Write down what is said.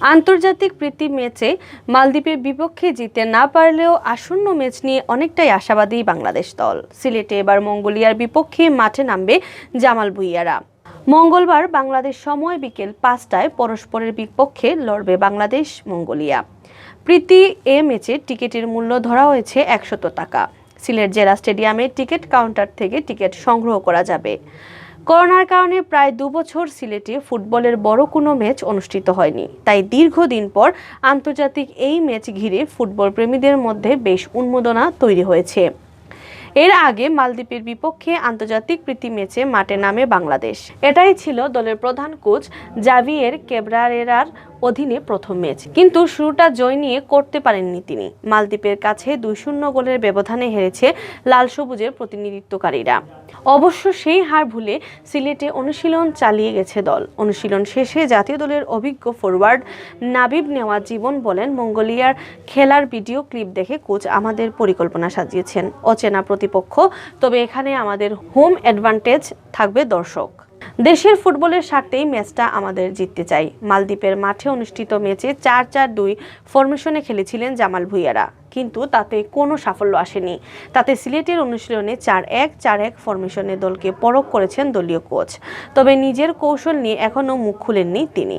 আন্তর্জাতিক প্রীতি ম্যাচে মালদ্বীপের বিপক্ষে জিততে না পারলেও আসন্ন ম্যাচ নিয়ে অনেকটাই আশাবাদী বাংলাদেশ দল। সিলেটে এবার মঙ্গোলিয়ার বিপক্ষে মাঠে নামবে জামাল ভুঁইয়ারা। মঙ্গলবার বাংলাদেশ সময় বিকেল 5টায় পরস্পরের বিপক্ষে লড়বে বাংলাদেশ মঙ্গোলিয়া। প্রীতি এ ম্যাচের টিকিটের মূল্য ধরা হয়েছে 100 টাকা। সিলেট জেলা স্টেডিয়ামে টিকিট কাউন্টার থেকে টিকিট সংগ্রহ করা যাবে। করোনার কারণে প্রায় 2 বছর সিলেটে ফুটবলের বড় কোনো ম্যাচ অনুষ্ঠিত হয়নি, তাই দীর্ঘদিন পর আন্তর্জাতিক এই ম্যাচ ঘিরে ফুটবল প্রেমীদের মধ্যে বেশ উন্মাদনা তৈরি হয়েছে। এর আগে মালদ্বীপের বিপক্ষে আন্তর্জাতিক প্রীতি ম্যাচে মাঠে নামে বাংলাদেশ। এটাই ছিল দলের প্রধান কোচ জাভিয়ের ক্যাব্রারেরার অধীনে প্রথম ম্যাচ, কিন্তু শুরুটা জয় নিয়ে করতে পারেননি তিনি। মালদ্বীপের কাছে 2-0 গোলের ব্যবধানে হেরেছে লাল সবুজের প্রতিনিধিত্বকারীরা। অবশ্য সেই হার ভুলে সিলেটে অনুশীলন চালিয়ে গেছে দল। অনুশীলন শেষে জাতীয় দলের অভিজ্ঞ ফরওয়ার্ড নাবিব নেওয়াজ জীবন বলেন, মঙ্গোলিয়ার খেলার ভিডিও ক্লিপ দেখে কোচ আমাদের পরিকল্পনা সাজিয়েছেন। অচেনা প্রতিপক্ষ, তবে এখানে আমাদের হোম অ্যাডভান্টেজ থাকবে। দর্শক, দেশের ফুটবলের স্বার্থেই ম্যাচটা আমাদের জিততে চাই। মালদ্বীপের মাঠে অনুষ্ঠিত ম্যাচে 4-4-2 ফরমেশনে খেলেছিলেন জামাল ভুঁইয়ারা, কিন্তু তাতে কোনো সাফল্য আসেনি। তাতে সিলেটের অনুশীলনে 4-1-4-1 ফরমেশনে দলকে পরখ করেছেন দলীয় কোচ, তবে নিজের কৌশল নিয়ে এখনও মুখ খুলেননি তিনি।